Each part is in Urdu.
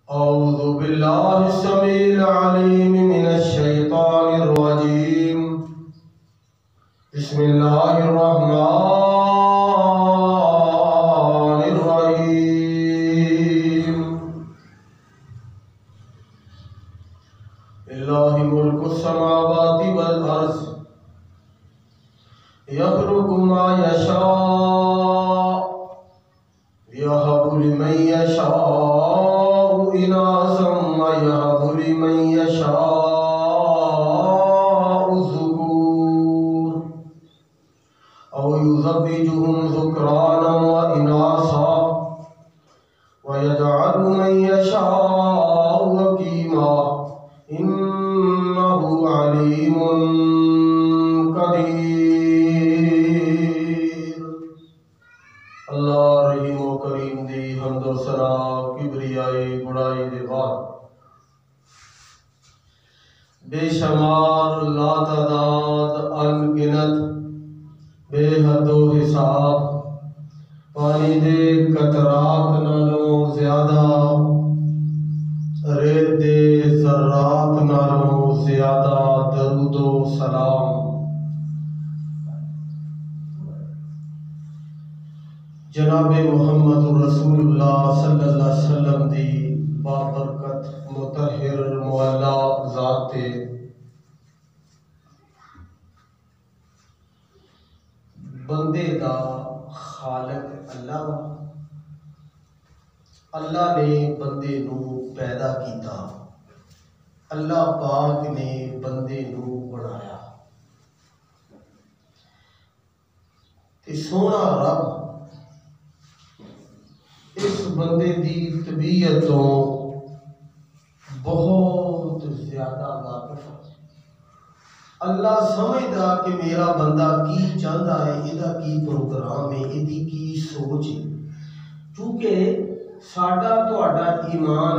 أعوذ بالله السميع العليم من الشيطان الرجيم. بسم الله الرحمن الرحيم. لله ملك السماوات والأرض يخلق ما يشاء يهب لمن يشاء إناثا ويهب لمن يشاء الذكور أو يزوجهم ذكرانا وإناثا ويجعل من يشاء عقيما إنه عليم قدير. اللہ رحیم و کریم دی حمد و ثنا کبریائی گڑائی دے بعد بے شمار لا تعداد انگنت بے حد و حساب پانی دے قطرات نالوں زیادہ ریت دے ذرات نالوں زیادہ درود و سلام جناب محمد رسول اللہ صلی اللہ علیہ وسلم دی بابرکت مطہر معلا ذات بندے دا خالق اللہ اللہ نے بندے نو پیدا کیتا اللہ پاک نے بندے نو بنایا تے سونا رب اس بندے دی طبیعت تو بہت زیادہ واقف ہے. اللہ سمجھدا کہ میرا بندہ کی چاہتا ہے، یہ کی پروگرام ہے، یہ کی سوچ ہے. چونکہ ساڈا تہاڈا ایمان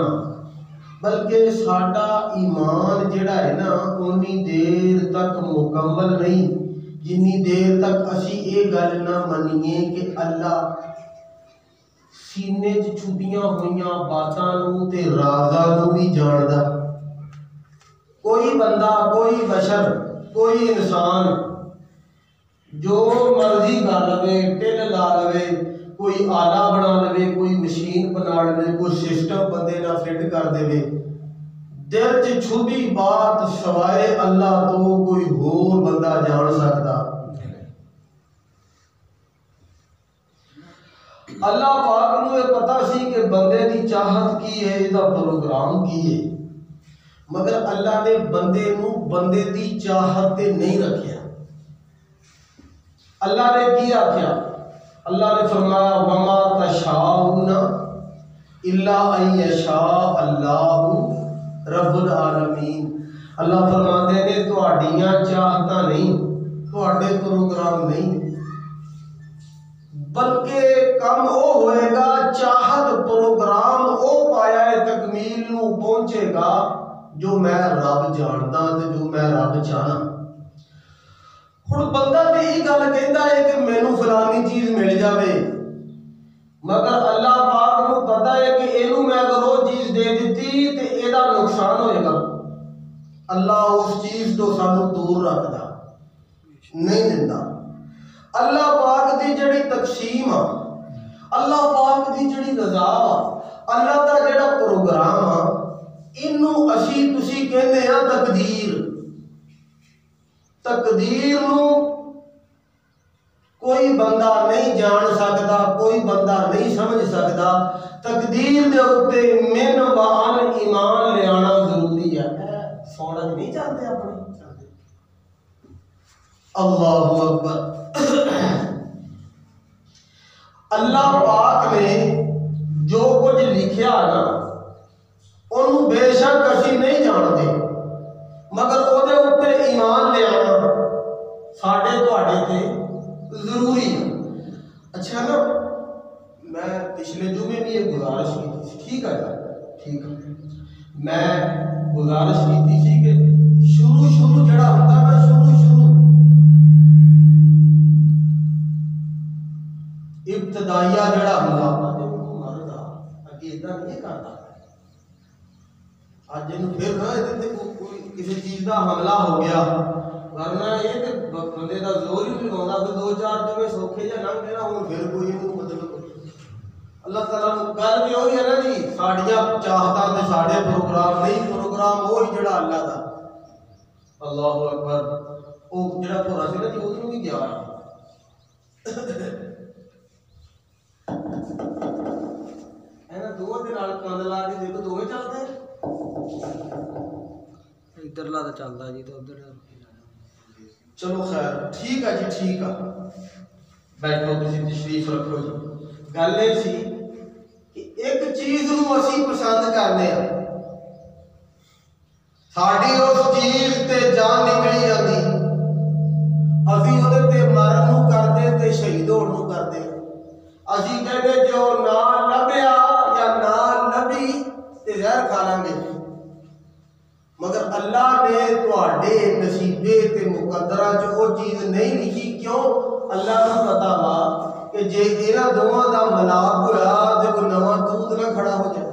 بلکہ ساڈا ایمان جڑا ہے نا اونی دیر تک مکمل نہیں جنی دیر تک اسی یہ گل نہ منیے کہ اللہ سینے چھپیاں ہوئیاں باتاں نو تے رازاں نو بھی جاندا. کوئی بندہ، کوئی بشر، کوئی انسان جو مرضی کر لوے، ٹل لا لوے، کوئی آلہ بنا لوے، کوئی مشین بنا لوے، کوئی سسٹم بندے نہ فٹ کر دے، دل چ چھپی بات سوائے اللہ تو کوئی ہور بندہ جان سکتا. اللہ پاک نو یہ پتا سی کہ بندے دی چاہت کی ہے، یہ پروگرام کی ہے، مگر اللہ نے بندے نو بندے دی چاہت تے نہیں رکھیا. اللہ نے کی آکھیا؟ اللہ نے فرمایا وما تشاؤون الا ان یشاء اللہ رب العالمین. اللہ فرماندے نے تہاڈیاں چاہتاں نہیں، تہاڈے پروگرام نہیں، بلکہ کم او ہوئے گا، چاہت پروگرام او پایا ہے تکمیل نو پہنچے گا جو میں رب جاندا تے جو میں رب چاہنا. ہن بندہ تے یہ گل کہندا ہے کہ مینوں فلانی چیز مل جاوے، مگر اللہ پاک نو پتہ ہے کہ اینوں میں اگر وہ چیز دے دتی تے ایدا نقصان ہوئے گا. اللہ اس چیز تو سانوں دور رکھدا نہیں دیندا. اللہ پاک دی جڑی تقسیم آ، اللہ پاک دی جڑی رضا آ، اللہ دا جڑا پروگرام آ، انہوں اسی تسی کہنے ہیں تقدیر. تقدیر نو کوئی بندہ نہیں جان سکتا، کوئی بندہ نہیں سمجھ سکتا. تقدیر دے اوتے من وعن ایمان لے آنا ضروری ہے. سونا نہیں چاہتے اپنے اللہ اکبر. اللہ پاک نے جو کچھ لکھیا نا انہوں بے شک اسی نہیں جانتے، مگر او دے اوپر ایمان لے آنا ساڈے تہاڈے تے ضروری ہے. اچھا نا، میں پچھلے جمعے بھی ایک گزارش کی تھی، ٹھیک ہے ٹھیک ہے، میں گزارش کی تھی کہ شروع جڑا ہوتا نا شروع ابتدائیہ جڑا ہوندا مرد اگے اتنا نہیں کرتا. اج پھر نہ کوئی کسی چیز کا حملہ ہو گیا، ورنہ یہ کہ بندے کا زور ہی نہیں لگا، پھر دو چار جمعے سوکھے یا لنگ گئے نا، ہوں پھر کوئی مطلب اللہ تعالیٰ گل بھی وہی ہے نا جی، ساڈیاں چاہتاں تے ساڈے پروگرام نہیں، پروگرام وہی جڑا اللہ دا۔ اللہ اکبر، وہ جڑا پورا سی نا جی وہ بھی گیا دونوں کے نال کند لا کے دیکھو دونوں چلتے ادھرلا تو چلتا جی تو ادھر چلو خیر ٹھیک ہے جی ٹھیک ہے بیٹھو تسی تشریف رکھو جی گل یہ سی کہ ایک چیز نو اسی پسند کرنے ہیں ساڈی اس چیز تے جان نکلی جاتی اسی وہ مرن نو کرتے تے شہید ہونے نو کرتے اسی کہتے جو نہ لبیا یا نہ لبی تے زہر کھا لیں گے مگر اللہ نے تواڈے نصیبے تے مقدرہ جو وہ چیز نہیں لکھی کیوں اللہ کو پتا وا کہ جے انہاں دوواں دا ملاپ ہویا تے کوئی نواں دودھ نہ کھڑا ہو جائے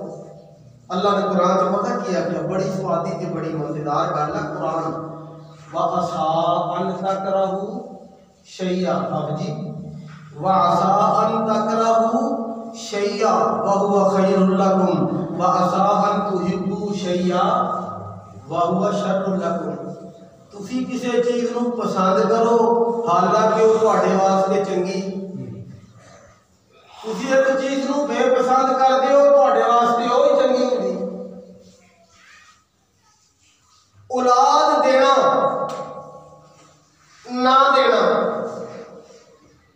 اللہ نے قرآن سے پتہ کیا کہ بڑی سوادی تے بڑی مزیدار گل ہے قرآن وَعَسَىٰ أَن تَكْرَهُوا شَيْئًا اب جی وَعَسَىٰ أَن تَكْرَهُوا شَيْئًا وَهُوَ خَيْرٌ لَكُمْ وَعَسَىٰ أَن تُحِبُّوا شَيْئًا وَهُوَ شَرٌّ لَكُمْ تسی کسی چیز نو پسند کرو حالانکہ وہ تواڈے واسطے چنگی تسی ایک چیز نو بے پسند کر دیو تواڈے واسطے وہی چنگی ہوندی اولاد دینا نہ دینا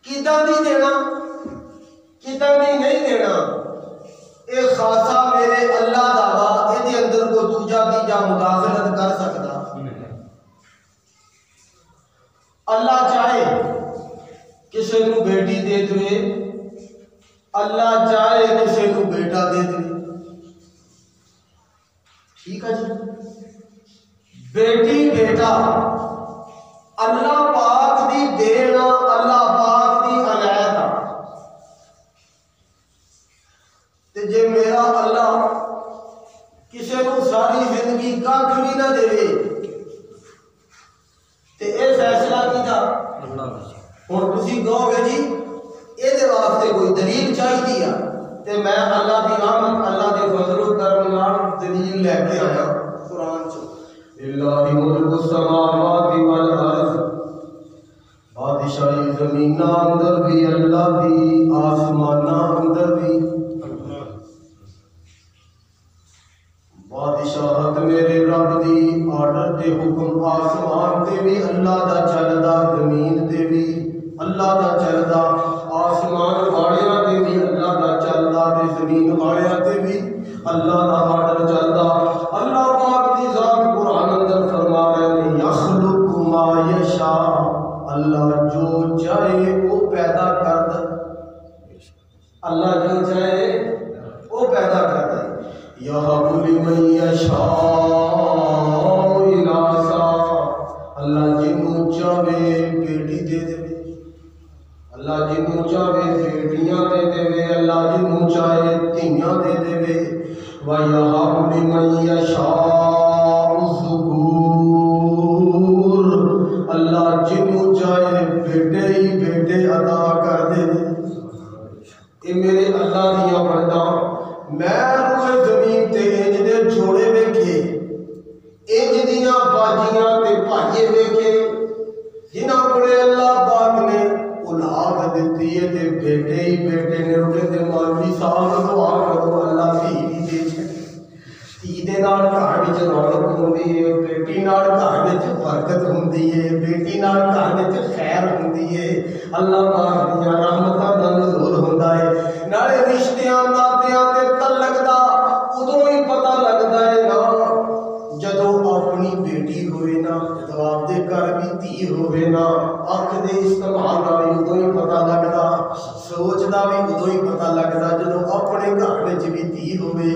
کداں دی دینا کداں دی نہیں دینا اے خاصا میرے اللہ دا وا اے دے اندر کو دوجا تیجا مداخلت کر سکتا اللہ چاہے کسی نو بیٹی دے دے اللہ چاہے کسی نو بیٹا دے دے ٹھیک ہے جی بیٹی بیٹا اللہ پاک دی دینا اللہ پاک دی عنایت تے جے میرا اللہ کسی نو ساری زندگی کھ بھی نہ دے تے اے فیصلہ کیتا اللہ ہن تسی کہو گے جی اے دے واسطے کوئی دلیل چاہیے تے میں اللہ دی رحمت اللہ دے فضل و کرم نال دلیل لے کے آیا قرآن چ للہ ملک السماوات والارض بادشاہی زمین اندر بھی اللہ دی آسمان اندر بھی بادشاہت میرے رب دی آرڈر تے حکم آسمان تے بھی اللہ دا چلدا زمین تے بھی اللہ دا چلدا آسمان والیاں تے بھی اللہ دا چلدا تے زمین والیاں تے بھی اللہ دا آرڈر چلدا اللہ پاک دی ذات قرآن اندر فرما رہے ہیں یخلق ما یشاء اللہ جو چاہے وہ پیدا کرتا اللہ جو چاہے وہ پیدا کرتا ہے یَهَبُ لِمَن یَشَاءُ إِنَاثًا اللہ جنوں چاہے بیٹی دے دے اللہ جنوں چاہے بیٹیاں دے دے اللہ جنوں چاہے دھیاں دے دے وَيَهَبُ لِمَن يَشَاءُ الذُّكُورَ اللہ جنوں چاہے بیٹے ہی بیٹے عطا کر دے اے میرے اللہ دیا بندہ میں روئے زمین تے انج دے جوڑے ویکھے انج دیاں باجیاں تے بھائیے ویکھے جنہاں کولے اللہ پاک نے اولاد دتی ہے تے بیٹے ہی بیٹے نے روٹے تے مولوی صاحب دعا کرو اللہ دی دے دھی دے نال گھر وچ رونق ہوندی ہے بیٹی نال گھر وچ برکت ہوندی ہے بیٹی نال گھر وچ خیر ہوندی ہے اللہ پاک دی رحمتاں دا نزول ہوندا ہے نالے رشتیاں ناتیاں تے تعلق دا اودوں ہی پتہ لگدا ہے نا جدوں اپنی بیٹی ہوئے نا جدوں آپ دے گھر بھی دھی ہوئے نا اکھ دے استعمال دا بھی اودوں ہی پتہ لگدا سوچ دا بھی اودوں ہی پتہ لگدا جدوں اپنے گھر وچ بھی دھی ہوئے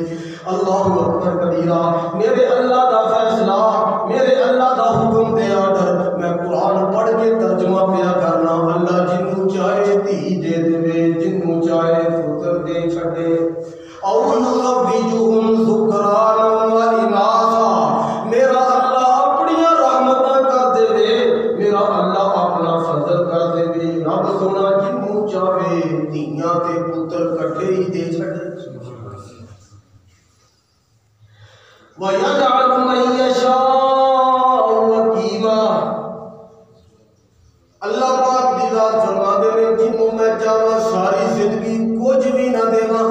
اللہ اکبر کبیرہ میرے اللہ دا فیصلہ میرے اللہ دا حکم دے آرڈر میں قرآن پڑھ کے ترجمہ پیا کرنا اللہ جنوں چاہے دھی دے دے جنوں چاہے پتر دے چھڑے او نزوجہم ذکرانا و اناثا وَيَجْعَلُ مَن يَشَاءُ عَقِيمًا۔ اللہ پاک دی ذات فرماتے ہیں جنوں میں چاہواں ساری زندگی کچھ بھی نہ دیواں،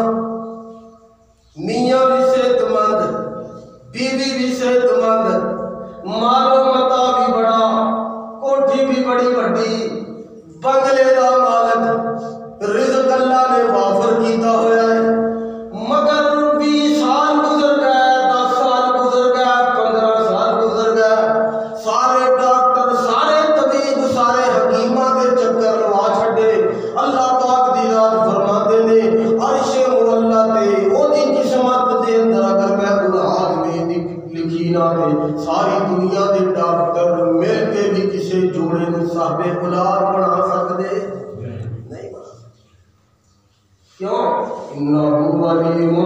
میاں بھی صحت مند، بیوی بھی صحت مند، مال و متا بھی بڑا، کوٹھی بھی بڑی بڑی، بنگلے دا مالک، رزق اللہ نے وافر کیتا ہوا ہے، مگر 20 سال گزر گئے، 10 سال گزر گئے، 15 سال گزر گئے، سارے ڈاکٹر، سارے طبیب، سارے حکیماں دے چکر لوا چھڈے۔ اللہ پاک دی ذات فرماتے نے عرش مولا تے او دی قسمت دے اندر اگر میں اولاد نہیں لکھی نہ تے ساری دنیا دے ڈاکٹر مل کے بھی کسی جوڑے نوں صاحب اولاد بنا سکدے نہیں بنا۔ کیوں؟ انہ علیم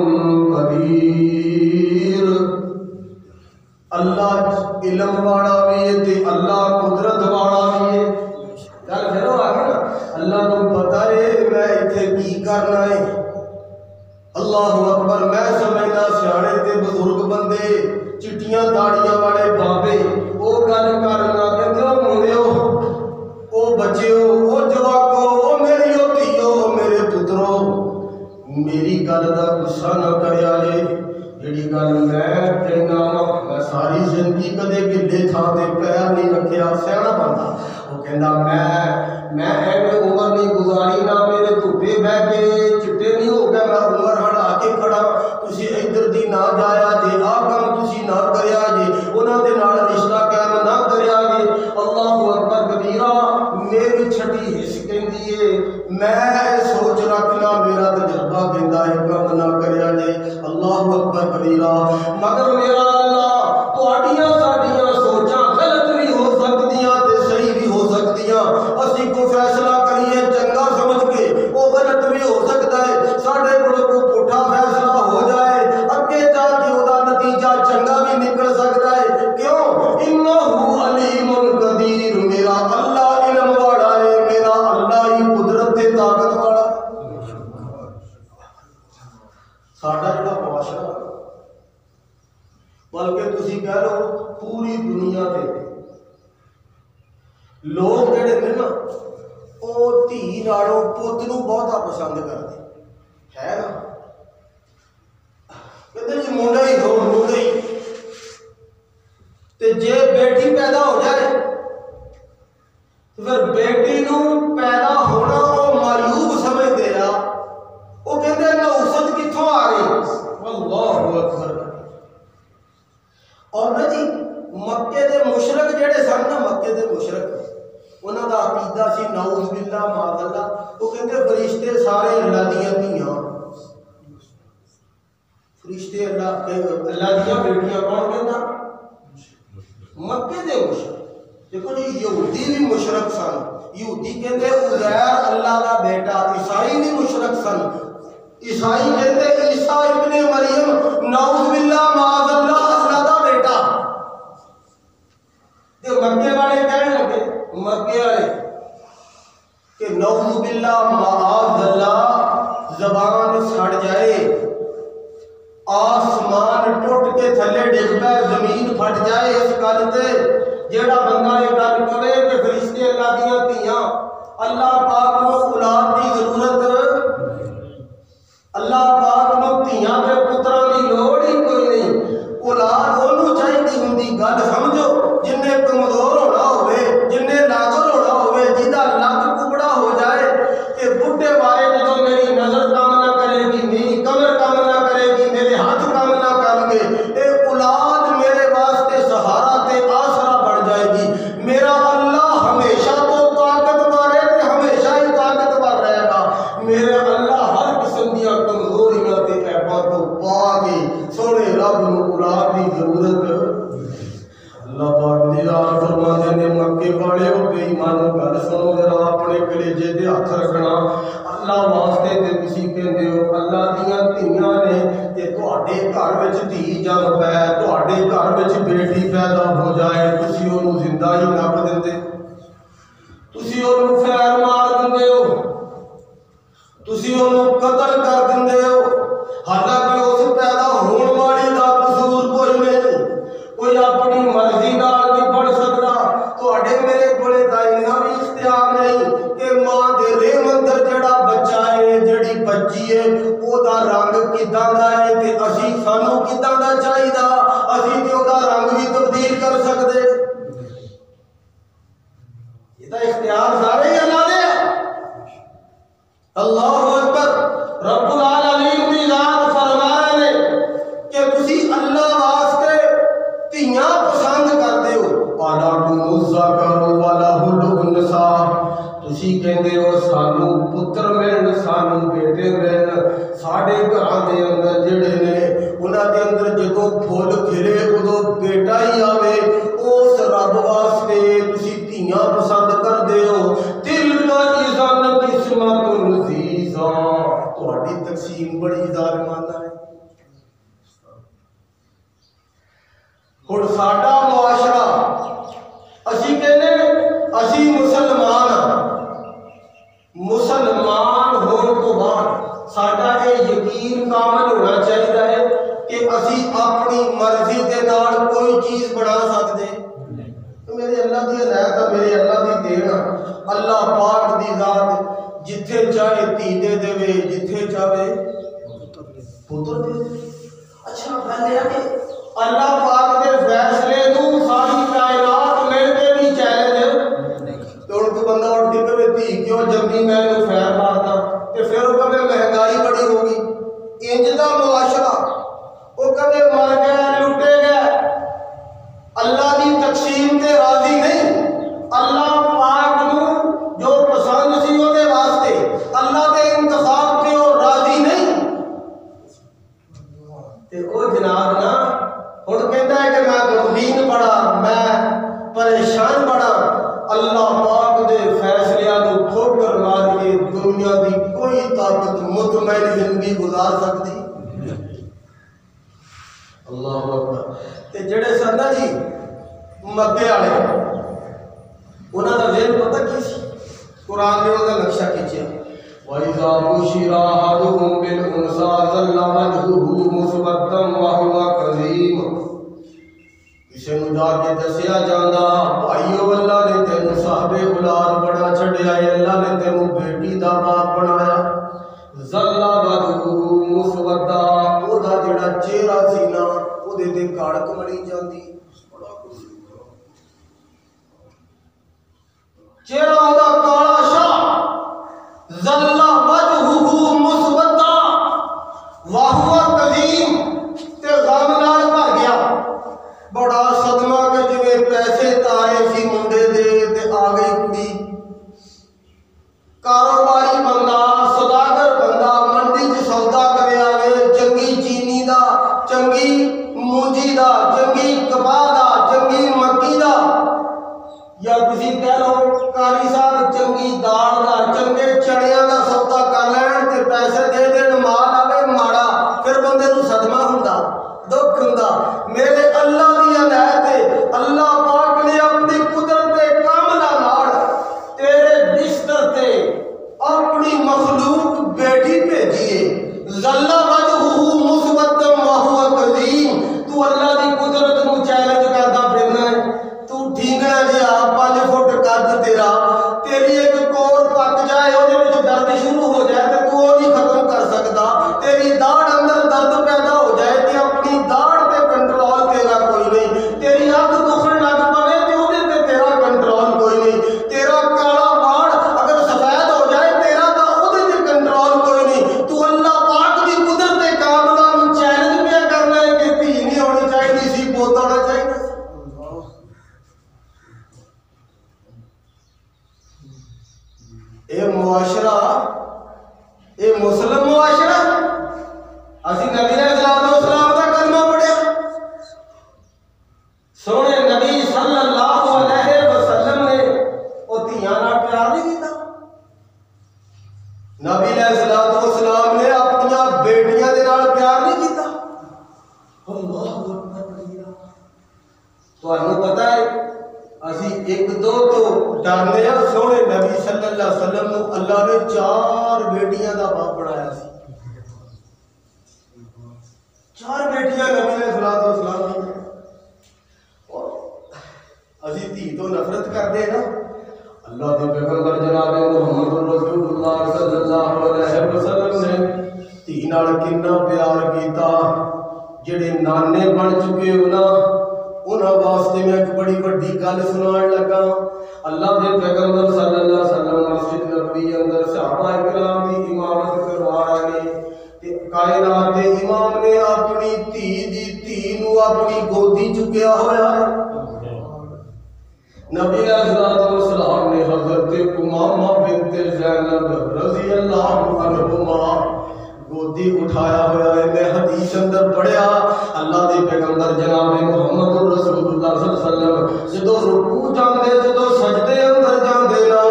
قدیر، اللہ علم والا بھی ہے تے اللہ قدرت والا بھی ہے۔ گل پھر وہ آگے نا اللہ کو پتا ہے میں اتنے کی کرنا ہے۔ اللہ اکبر، میں سمجھنا سیانے تے بزرگ بندے چٹیاں داڑیاں والے بابے وہ گل کرنا کہتے ہو منڈیو، او بچیو، او جواکو، او میری دھیو، میرے پترو، میری گل دا غصہ نہ کریا جے، جیڑی گل میں کہنا میں ساری زندگی کدے گلے تھان تے پیر نہیں رکھیا۔ سیاںا بندہ وہ کہندا میں ایویں عمر نہیں گزاری نہ میرے دھوپے بہ کے چٹے نہیں ہو گئے، میں عمر ہڑا کے کھڑا، تسی ادھر دی نہ جایا جے، آ کم تسی نہ کریا جے، انہاں دے نال رشتہ قائم نہ کریا جے۔ اللہ اکبر کبیرہ، میری چھٹی حص کہندی ہے میں سوچ رکھنا، میرا تجربہ کہندا ہے کم نہ کریا جے۔ اللہ اکبر کبیرہ، مگر میرا اللہ تہاڈیاں ساڈیاں سوچاں غلط بھی ہو سکدیاں تے صحیح بھی ہو سکدیاں، اسی کو فیصلہ کریے چنگا سمجھ کے، وہ غلط بھی ہو سکتا ہے، ساڈے کول کوئی پٹھا فیصلہ ہو جائے اگے جا کے وہ نتیجہ چنگا بھی نکل سکتا ہے۔ کیوں؟ انہ علیم قدیر، میرا اللہ علم والا ہے، میرا اللہ ہی قدرت تے طاقت والا۔ ساڈا جڑا معاشرہ بلکہ تسی کہہ لو پوری دنیا تے لوگ جڑے نے نا وہ دھی نالوں پت نوں بہتا پسند کرتے ہے نا، کہتے جی منڈا ہی ہو، منڈا ہی، تے جے بیٹی پیدا ہو جائے تو پھر بیٹی نوں پیدا ہونا وہ معیوب سمجھتے آ، وہ کہتے ہیں نوست کتھوں آ گئی۔ اللہ اکبر۔ اور نا جی مکے دے مشرک جڑے سن نا، مکے دے مشرک انہاں دا عقیدہ سی نعوذ باللہ معاذ اللہ، وہ کہتے فرشتے سارے اللہ دیاں دھیاں، فرشتے اللہ دیاں بیٹیاں، کون کہندا؟ مکے دے مشرک۔ دیکھو جی یہودی بھی مشرک سن، یہودی کہتے عزیر اللہ دا بیٹا، عیسائی بھی مشرک سن، عیسائی کہتے عیسیٰ ابن مریم نعوذ باللہ معاذ اللہ اللہ دا بیٹا۔ تے مکے والے کہنے لگے، مکے والے کہ نعوذ باللہ معاذ اللہ زبان سڑ جائے، آسمان ٹوٹ کے تھلے ڈگ پے، زمین پھٹ جائے اس گل تے جیڑا بندہ یہ گل کرے کہ فرشتے اللہ دیاں دھیاں، اللہ پاک کو اولاد دی ضرورت، اللہ پاک کو دھیاں تے پتراں دی لوڑ ہی کوئی نہیں، اولاد اونوں چاہیدی ہوندی۔ گل سمجھو، جن نے کمزور ہونا ہوئے، جن نے لاغر ہونا ہوئے، جہاں لک کبڑا ہو جائے کہ بڈھے والے جدوں میری نظر کام نہ کرے گی، میری کمر کام نہ کرے گی، میرے ہاتھ کام نہ کریں گے، اے اولاد میرے واسطے سہارا تے آسرا بن جائے گی۔ میرا اللہ ہمیشہ تو طاقتور ہے تے ہمیشہ ہی طاقتور رہے گا۔ میرے اللہ ہر قسم دیاں کمزوریاں تے عیباں تو پا کے سونے رب نوں اولاد دی ضرورت۔ اللہ پاک دی ذات فرماتے نے مکے والے او بے ایمانو گل سنو ذرا، اپنے کلیجے تے ہاتھ رکھنا، اللہ واسطے تے تسی کہندے ہو اللہ دیاں دھیاں نے تے تہاڈے گھر وچ دھی جنم پے، تہاڈے گھر وچ بیٹی پیدا ہو جائے، تسی اونوں زندہ ہی نپ دیندے، تسی اونوں فیر مار دیندے ہو، تسی اونوں قتل کر دیندے ہو، حالانکہ اس پیدا ہون والی دا قصور کوئی نہیں، سانو کداں دا چاہیدا اسی تے اودا رنگ بھی تبدیل کر سکدے یہ تا اختیار سارے ہی اللہ دے اللہ اکبر رب العالمین دی ذات فرما رہے نے کہ تسی اللہ واسطے تیاں پسند کردے ہو والا الذکر وله الانثى تسی کہندے ہو سانو پتر ملن سانو بیٹے ملن ساڈے گھراں دے اندر جڑے نے انہاں دے اندر جدوں پھل کھلے ادوں بیٹا ہی آوے اس رب واسطے تسی تیاں پسند کردے ہو تلک اذن قسمت الضیزا تہاڈی تقسیم بڑی ظالمانہ ہے ہن ساڈا معاشرہ اسی کہنے اسی مسلمان ہون تو بعد ساڈا یہ یقین کامل ہونا چاہیے کہ اسی اپنی مرضی دے نال کوئی چیز بنا سکتے میرے اللہ دی عنایت میرے اللہ دی دین اللہ پاک دی ذات جتھے چاہے دھی دے دے جتھے چاہے پتر دے اچھا گل ہے کہ اللہ پاک دے فیصلے نوں ساری کائنات میں تے بھی چیلنج تو ان کو بندہ اٹھ کے کہے دھی کیوں جمی میں نو خیر ماردا تے پھر وہ کہے مہنگائی بڑی ہوگی انج دا معاشرہ وہ کہے مر گئے لٹے گئے اللہ دی تقسیم تے راضی نہیں اللہ پاک نو جو پسند سی او دے واسطے اللہ دے انتخاب تے او راضی نہیں تے او جناب نا ہن کہندا ہے کہ میں غمگین بڑا میں پریشان بڑا اللہ پاک دے فیصلے نو ٹھوکر مار کے دنیا دی کوئی طاقت مطمئن زندگی گزار سکتی اللہ اکبر تے جڑے سن نا جی مکے والے انہاں دا ذہن پتہ کی سی قرآن نے انہاں دا نقشہ کھینچیا وَإِذَا بُشِّرَ أَحَدُهُم بِالْأُنثَىٰ ظَلَّ وَجْهُهُ مُسْوَدًّا وَهُوَ كَظِيمٌ کسے نوں جا کے دسیا جاندا بھائیو اللہ نے تینوں صاحب اولاد بڑا چھڈیا ہے اللہ نے تینوں بیٹی دا باپ بنایا ظَلَّ وَجْهُهُ مُسْوَدًّا او دا جڑا چہرہ سی نا او دے تے کڑک مڑی جاندی چہرہ دا کالا شاہ ظل وجهه مسودا وهو کظیم تے غم نال بھر گیا بڑا صدمہ کہ جویں پیسے تارے سی منڈے دے تے آ گئی کڑی کاروباری بندہ سوداگر بندہ منڈی چ سودا کرے آوے چنگی چینی دا چنگی مونجی دا چنگی کپاہ دا چنگی مکی دا یا کسی کہہ لو کاری صاحب چنگی دال دا چنگے چڑیاں دا سودا کر لین تے پیسے دے دین مال آوے ماڑا پھر بندے نوں صدمہ ہوندا دکھ ہوندا میرے اللہ دی عنایت ہے اللہ پاک نے اپنی قدرت کاملہ نال تیرے بستر تے اپنی مخلوق بیٹی بھیجی ہے ظل وجهه مسودا وهو كظيم تو اللہ دی قدرت نوں چیلنج کردا پھرنا ہے تو ڈھینگڑا جہا 5 فٹ قد تیرا تیری ایک کور پک جائے وہ درد شروع ہو جائے تو وہ نہیں ختم کر سکتا تیری داڑھ اندر درد پیدا ہو جائے تو اپنی داڑھ پہ کنٹرول تیرا کوئی نہیں تیری اکھ دکھن لگ پوے تو وہ تیرا کنٹرول کوئی نہیں تیرا کالا باڑ اگر سفید ہو جائے تیرا تو وہ کنٹرول کوئی نہیں تو اللہ پاک دی قدرت کاملہ نوں چیلنج پہ کرنا ہے کہ دھی نہیں ہونی چاہیے سی پوتا ہونا چاہیے اے معاشرہ اے مسلم معاشرہ اسی نبی علیہ السلام دا کلمہ پڑھیا سونے نبی صلی اللہ علیہ وسلم نے او دھیاں نال پیار نہیں کیتا نبی علیہ السلام نے اپنی بیٹیاں دے نال پیار نہیں کیتا اللہ اکبر کبیرہ تانوں پتہ ہے اسی ایک دو تو ڈرنے ہیں سونے نبی صلی اللہ علیہ وسلم نو اللہ نے 4 بیٹیاں دا باپ بنایا سی 4 بیٹیاں نبی علیہ السلام نے اسی دھی تو نفرت کرتے ہیں نا اللہ دے پیغمبر جناب محمد رسول اللہ صلی اللہ علیہ وسلم نے دھی نال کتنا پیار کیتا جڑے نانے بن چکے ہو نا انہاں واسطے میں ایک بڑی بڑی گل سنان لگا. اللہ دے پیغمبر صلی اللہ علیہ وسلم مسجد نبوی اندر صحابہ کرام دی امامت کروا رہے نے تے کائنات دے امام نے اپنی دھی نو اپنی گودی چکیا ہوا ہے. نبی علیہ الصلوۃ والسلام نے حضرت امامہ بنت زینب رضی اللہ عنہما گودی اٹھایا ہوا ہے. میں حدیث اندر پڑھیا اللہ دے پیغمبر جناب محمد رسول اللہ صلی اللہ علیہ وسلم جدو رکوع جاندے جدو سجدے اندر جاندے نا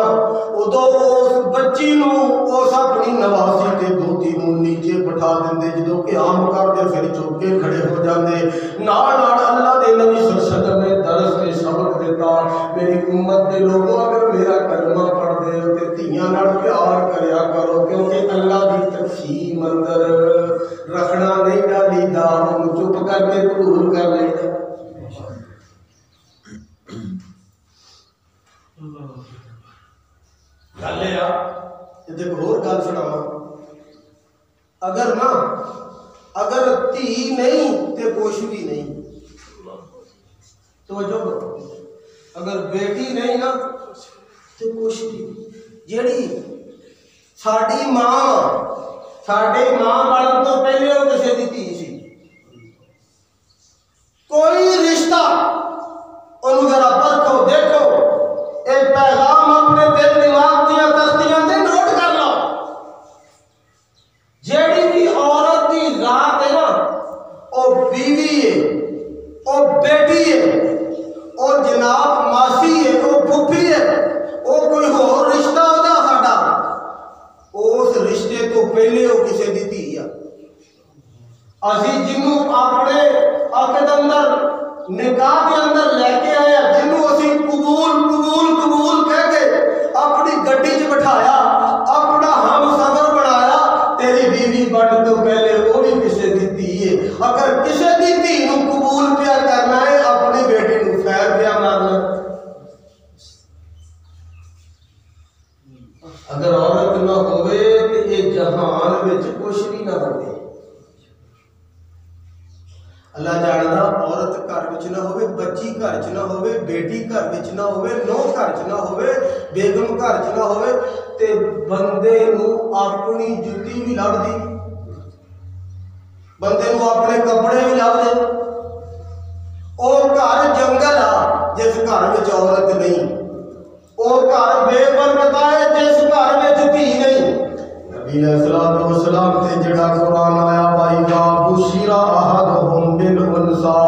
ادو اس بچی نو اس اپنی نواسی تے دوتی نو نیچے بٹھا دیندے. جدو قیام کردے پھر چک کے کھڑے ہو جاندے. نال نال اللہ دے نبی صلی اللہ علیہ وسلم نے درس تے سبق دیتا میری امت دے لوگوں اگر میرا کلمہ پڑھ دے ہو تے دھیاں نال پیار کریا کرو کیونکہ اللہ دی تقسیم اندر رکھنا نہیں ڈالی دا ہم چپ کر کے قبول کر لے. گل ہے یہ اور گل سناواں اگر دھی نہیں تے کچھ بھی نہیں. توجہ کرو اگر بیٹی نہیں نا تے کچھ بھی. جیڑی ساڈی ماں بڑھن تو پہلے وہ کسی دی دھی سی. کوئی رشتہ انہوں ذرا پرکھو دیکھو ایک پیغام اپنے دل دماغ دیا تختیاں تے نوٹ کر لو. جیڑی بھی عورت کی ذات ہے نا وہ بیوی ہے وہ بیٹی ہے وہ جناب ماسی ہے وہ پھوپھی ہے وہ کوئی اور رشتہ ہوتا ساڈا اس رشتے تو پہلے وہ کسی دی دھی ہے. اسی جنوں اپنے عقد اندر نکاح کے اندر لے کے آیا جنوں اسی قبول کہہ کے اپنی گڈی چ بٹھایا اپنا ہم سفر بنایا تیری بیوی بن تو پہلے وہ بھی کسی دی دھی ہے. اگر کسی دی دھی نو قبول پیا کرنا ہے اپنی بیٹی نو خیر پیا مارنا. اگر عورت نہ ہوئے تو یہ جہان وچ کچھ بھی نہ بنے. اللہ جاندا عورت گھر وچ نہ ہوئے بچی گھر چ نہ ہوئے بیٹی گھر وچ نہ ہوئے نو گھر چ نہ ہوئے بیگم گھر چ نہ ہوئے تے بندے نو اپنی جُتی بھی لبدی بندے نو اپنے کپڑے بھی لبدے. او گھر جنگل آ جس گھر وچ عورت نہیں. او گھر بے برکت ہے جس گھر وچ دھی نہیں. نبی علیہ الصلوۃ والسلام تے جڑا قرآن آیا بھائی کا بشرا احدهم بالانثى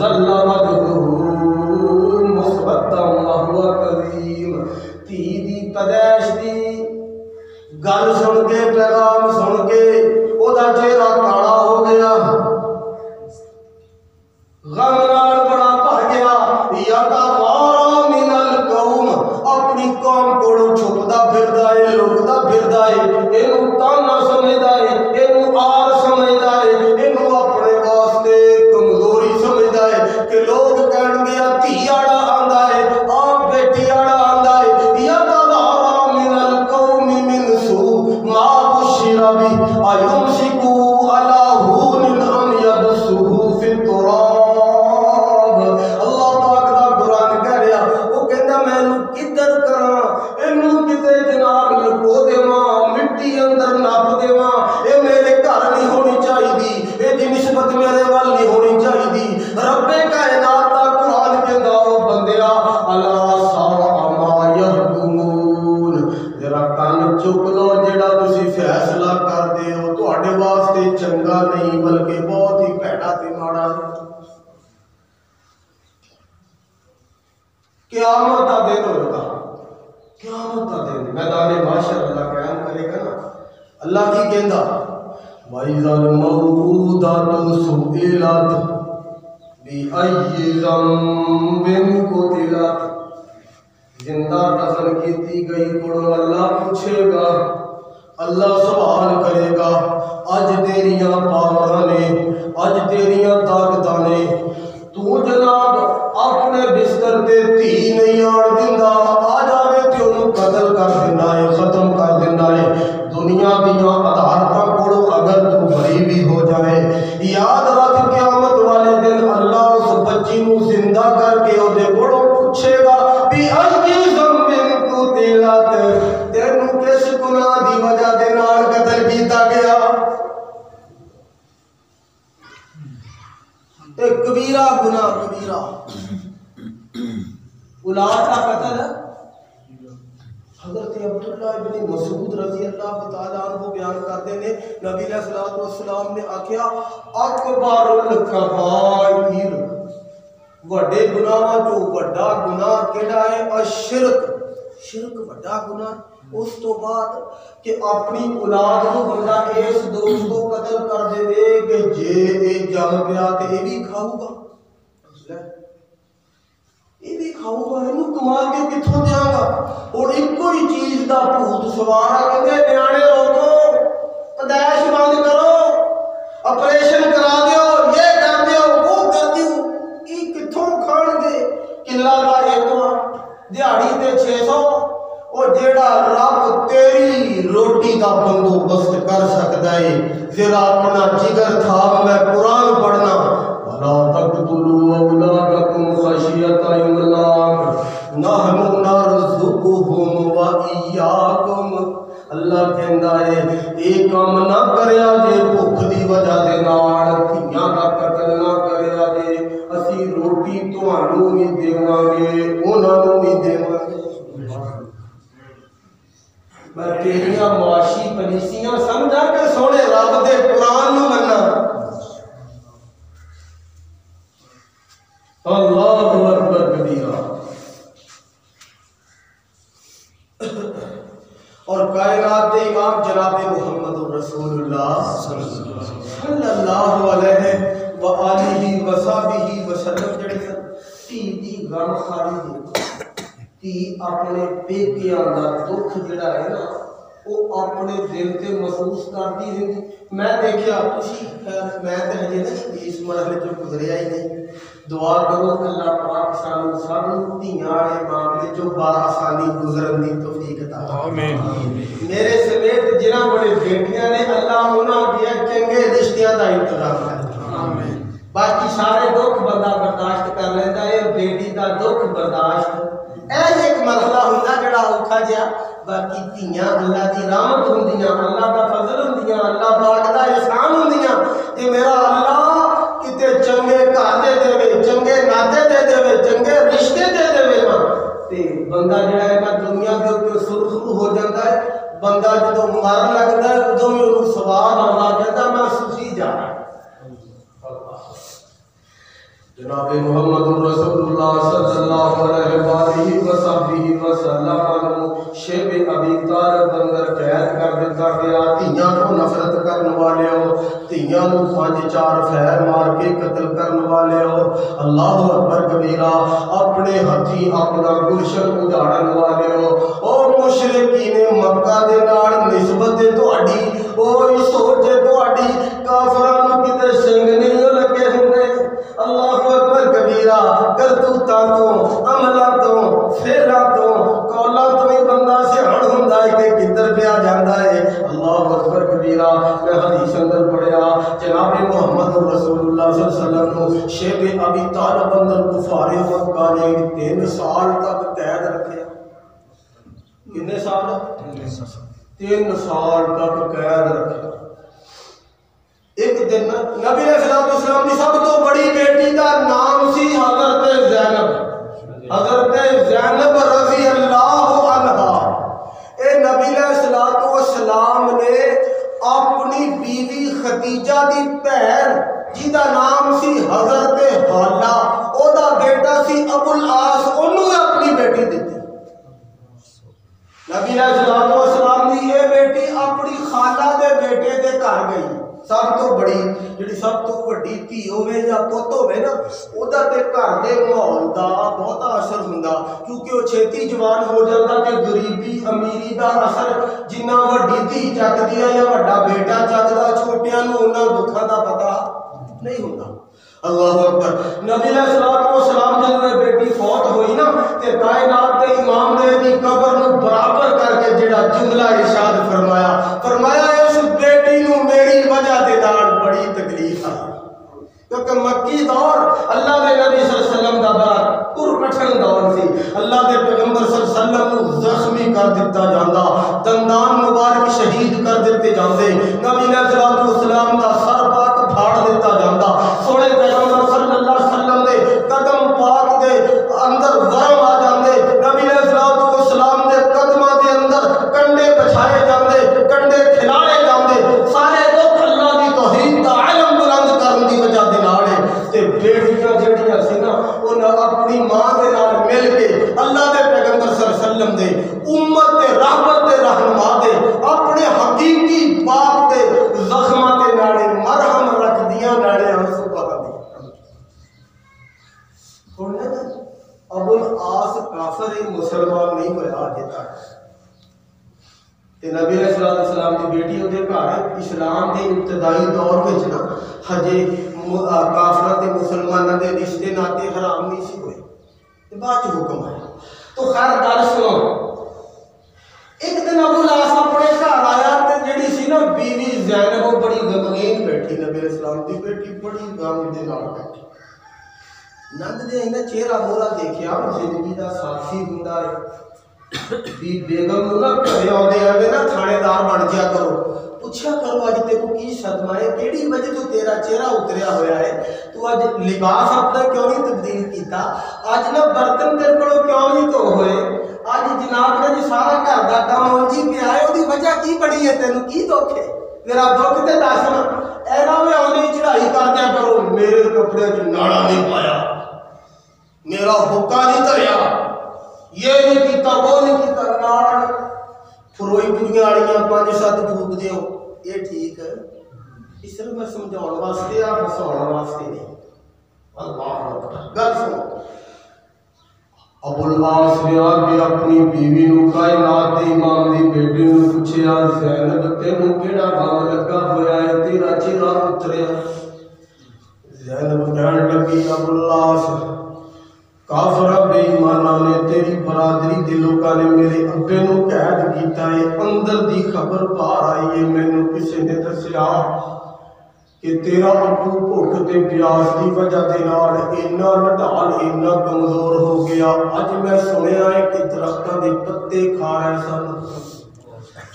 ظل وجهه مسودا وهو كظيم. دھی دی پیدائش دی گل سن کے پیغام سن کے او دا چہرہ کالا ہو گیا غم نال بڑا بھر گیا. یتوارا من القوم اپنی قوم کو چھپدا پھردا ہے لکدا پھردا ہے. اینو تانا سمجھدا ہے اینو آر سمجھدا ہے اینو اپنے واسطے کمزوری سمجھدا ہے کہ لوگ کہن گے دھی آڑا آندا ہے آپ بیٹی آڑا آندا ہے. یتوارا من القوم من سوء ما بشر به ایمسکوا علی هون ام یدسه فی التراب. کدھر کراں اینو کتے جناب لکو دیواں مٹی اندر نپ دیواں. اے میرے گھر نہیں ہونی چاہیے اے دی نسبت میرے وال نہیں ہونی چاہیے. رب کائنات دا قرآن کہندا او بندیا الا ساء ما یحکمون. ذرا کان چک لو جڑا تسی فیصلہ کردے ہو تہاڈے واسطے چنگا نہیں بلکہ بہت ہی بھڑا تے ماڑا ہے. قیامت کا دن ہوگا قیامت کا دن میدان محشر اللہ قیام کرے گا نا. اللہ کی کہندا وَإِذَا الْمَوْءُودَةُ سُئِلَتْ بِأَيِّ ذَنبٍ قُتِلَتْ. زندہ دفن کیتی گئی کو اللہ پوچھے گا اللہ سوال کرے گا اج تیریاں پاوراں نے اج تیریاں طاقتاں نے تو جناب اپنے بستر تے دھی نہیں آن دیندا آ جاوے تے اونوں قتل کر دینا ہے ختم کر دینا ہے. دنیا دیاں عدالتاں کولوں اگر تو بری بھی ہو جائے یاد رکھ کیا تے کبیرہ گناہ کبیرہ اولاد کا قتل ہے۔ حضرت عبداللہ ابن مسعود رضی اللہ تعالیٰ عنہ بیان کرتے ہیں نبی علیہ السلام نے آکھیا اکبر الکبائر وڈے گناہاں جو وڈا گناہ کیڑا ہے الشرک، شرک وڈا گناہ۔ اس تو بعد کہ اپنی اولاد کو بندہ اس دوست کو قتل کر دے کہ جے اے جم پیا تے اے بھی کھاؤ گا، یہ بھی کھاؤ گا، یہ کما کے کتوں دیا گا۔ اور ایک کوئی چیز کا بھوت سوارا کہتے نیانے روکو، پیدائش بند کرو، آپریشن کرا دیو، یہ کر دیو وہ کر دیو، یہ کتوں کھان گے؟ کلا کا ایک دیہڑی تے 600 اور جیڑا رب تیری روٹی کا بندوبست کر سکتا ہے۔ ذرا اپنا جگر تھا میں قرآن پڑھنا وَلَا تَقْتُلُوا أَوْلَادَكُمْ خَشْيَةَ إِمْلَاقٍ نَحْنُ نَرْزُقُهُمْ وَإِيَّاكُمْ۔ اللہ کہندا ہے ایک کام نہ کریا جے بھوک دی وجہ دے نال، دھیاں دا قتل نہ کریا جے، اسی روٹی تانوں وی دیواں گے انہاں نوں وی دیواں گے۔ میں تیریاں معاشی پالیسیاں سمجھا کہ سونے رب دے قرآن نوں مننا۔ اللہ اکبر کبیرہ۔ اور کائنات دے امام جناب محمد رسول اللہ صلی اللہ علیہ وآلہ وصحبہ وسلم جڑے تھی غم خاری دی تی اپنے پیکیاں دا دکھ جڑا ہے نا وہ اپنے دل تے محسوس کرتی رہتی۔ میں دیکھیا تسی میں تے ہجے نا اس مرحلے جو گزریا ہی نہیں، دعا کرو اللہ پاک سانو سب دھیاں والے معاملے جو بآسانی گزرن دی توفیق عطا فرمائے۔ میرے سمیت جنہاں بڑے بیٹیاں نے اللہ انہاں دیا چنگے رشتیاں دا انتظام کرے۔ باقی سارے دکھ بندہ برداشت کر لیتا ہے، بیٹی دا دکھ برداشت ایک مرحلہ ہوتا جڑا اوکھا جیا، باقی دھیاں اللہ دی رحمت ہوندیاں، اللہ دا فضل ہوندیاں، اللہ پاک دا احسان ہوندیاں کہ میرا اللہ کتے چنگے گھر دے دے، چنگے ناطے دے دے، چنگے رشتے دے دے نا تے بندہ جڑا ہے نا دنیا دے اوپر سرخرو ہو جاتا ہے۔ بندہ جدوں مر لگدا ہے ادوں بھی انہوں ثواب آندا کہندا میں سوچی جا رہا۔ جناب محمد رسول اللہ صلی اللہ علیہ وآلہ وسلم وسلم شیب ابی طالب اندر قید کر دیتا گیا۔ دھیاں کو نفرت کرنے والے ہو، دھیاں کو 5-4 فیر مار کے قتل کرنے والے ہو، اللہ اکبر کبیرہ، اپنے ہتھی اپنا گلشن اجاڑن والے ہو، اور مشرکین مکہ دے نال نسبت تہاڈی او سوچ تہاڈی کافراں نوں کتے سنگ نہیں لگے ہوندے۔ اللہ اکبر کبیرہ، کرتوتاں تو عملاں تو فعلاں تو قولاں تو ہی بندہ سیاح ہوندا ہے کہ کدھر پیا جاندا ہے۔ اللہ اکبر کبیرہ۔ میں حدیث اندر پڑھیا جناب محمد رسول اللہ صلی اللہ علیہ وسلم کو شیب ابی طالب اندر کفار مکہ نے 3 سال تک قید رکھیا۔ کتنے سال؟ 3 سال تک قید رکھیا۔ ایک دن نبی علیہ السلام کی سب تو بڑی بیٹی کا نام سی حضرت زینب، حضرت زینب رضی اللہ عنہا۔ اے نبی علیہ السلام نے اپنی بیوی خدیجہ دی بہن جیدا نام سی حضرت حالہ، او دا بیٹا سی ابو العاص، انہوں اپنی بیٹی دیتی۔ نبی علیہ السلام دی یہ بیٹی اپنی خالہ دے بیٹے دے گھر گئی۔ سب تو بڑی جڑی سب تو وڈی دھی ہوے یا پوت ہوے نا اودا تے گھر دے ماحول دا بہت اثر ہوندا، کیونکہ وہ چھتی جوان ہو جاتا تے غریبی امیری دا اثر جنہ وڈی دھی چکدی ہے یا وڈا بیٹا چکدا چھوٹیاں نوں انہاں دکھاں دا پتہ نہیں ہوندا۔ اللہ اکبر۔ نبی علیہ السلام جب بیٹی فوت ہوئی نا تے کائنات دے امام نے دی قبر نوں برابر کر کے جڑا جملہ ارشاد فرمایا اس بیٹی نوں میری وجہ دے نال بڑی تکلیف آئی، کیونکہ مکی دور اللہ دے نبی صلی اللہ علیہ وسلم دا بڑا پرکٹھن دور سی۔ اللہ دے پیغمبر صلی اللہ علیہ وسلم نوں زخمی کر دتا جاندا، دندان مبارک شہید کر دتے جاندے، نبی علیہ السلام دا سر پاک پھاڑ دتا جاندا۔ سونے پیغمبر صلی بیٹیاں جڑیاں سی نا انہاں اپنی ماں دے نال مل کے اللہ دے پیغمبر صلی اللہ علیہ وسلم دے امت دے رحمت دے رہنما دے اپنے حقیقی باپ دے زخماں تے نالے مرہم رکھ دیاں نالے آنسو بہا دیاں. سننے نا ابو العاص کافر مسلمان نہیں ہویا اجے تک تے نبی علیہ الصلوۃ والسلام دی بیٹی اودے گھر اسلام دے ابتدائی دور وچ نا ہجے کافراں تے مسلماناں دے رشتے ناتے حرام نہیں سی ہوئے تے بعد چ حکم آیا. تو خیر گل سنو ایک دن ابو العاص اپنے گھر آیا تے جڑی سی نا بیوی زینب وہ بڑی غمگین بیٹھی نبی علیہ السلام دی بیٹی بڑی غم دے نال بیٹھی نند دے انہاں چہرہ مورا دیکھیا زندگی دا ساتھی ہوندا ہے بھی بیگم نو نا گھر آدھے آدھے نا تھانے دار بن جا کرو پوچھا کرو اج تیرے کو کی صدمہ ہے کیڑی وجہ تو تیرا چہرہ اتریا ہوا ہے تو اج لباس اپنا کیوں نہیں تبدیل کیتا اج نا برتن تیرے کو کیوں نہیں دھو ہوئے اج جناب نے جی سارا گھر دا کام اونجی پیا ہے اودی وجہ کی بڑی ہے تینوں کی دکھ ہے تیرا دکھ تے دس نا اینا میں آدھی چڑھائی کر دیا کرو میرے کپڑے چ ناڑا نہیں پایا میرا حکا نہیں دھریا یہ نہیں کیتا وہ نہیں کیتا ناڑ فروئی پوریاں والیاں 5-7 پھوک دیو یہ ٹھیک ہے اس طرح میں سمجھاؤਣ واسطے آپ ہساؤਣ واسطے نہیں. اللہ اکبر گل سنو ابو العاص نے آگے اپنی بیوی نو کائنات دے امام دی بیٹی نو پوچھیا زینب تینوں کیڑا غم لگا ہویا ہے تیرا چہرہ اتریا. زینب کہن لگی ابو العاص کافرہ بے ایمانہ نے تیری برادری دے لوکاں نے میرے ابے نو قید کیتا ہے اندر دی خبر باہر آئی ہے مینوں کسے نے دسیا کہ تیرا ابو بھوک تے پیاس دی وجہ دے نال اینا نڈال اینا کمزور ہو گیا اج میں سنیا ہے کہ درختاں دے پتے کھا رہے سن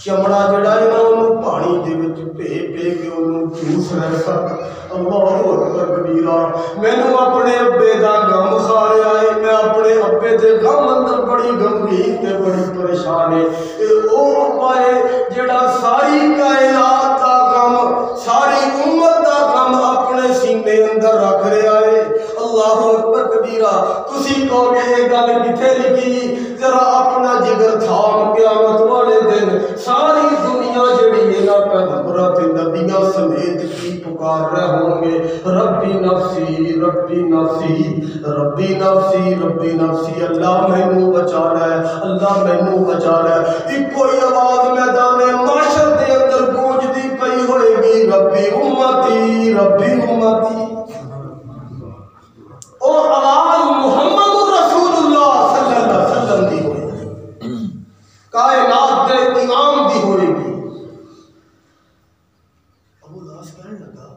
چمڑا جڑا ہے نا انہوں پانی دے وچ پے کے انہوں چوس رہے سن. اللہ اکبر کبیرہ مینوں اپنے ابے دا غم خاریا ہے میں اپنے ابے دے غم اندر بڑی غمگین تے بڑی پریشان ہے او ابا ہے جڑا ساری کائنات دا غم ساری امت دا غم اپنے سینے اندر رکھ رہا ہے. اللہ اکبر کبیرہ تسی کہو گے یہ گل کتھے لکھی ذرا اپنا جگر تھام قیامت والے دن ساری دنیا جڑی ہے نا پیغمبراں تے نبیاں سمیت کی پکار رہے ہوں گے ربی نفسی ربی نفسی ربی نفسی ربی نفسی اللہ مینوں بچا لے اللہ مینوں بچا لے. ایک کوئی آواز میدان معاشر دے اندر گونجدی پئی ہوئے گی ربی امتی ربی امتی. اور آواز محمد رسول اللہ صلی اللہ علیہ وسلم دی ہوئے گی کائنات دے امام دی ہوئے گی. ابو العاص کہنے لگا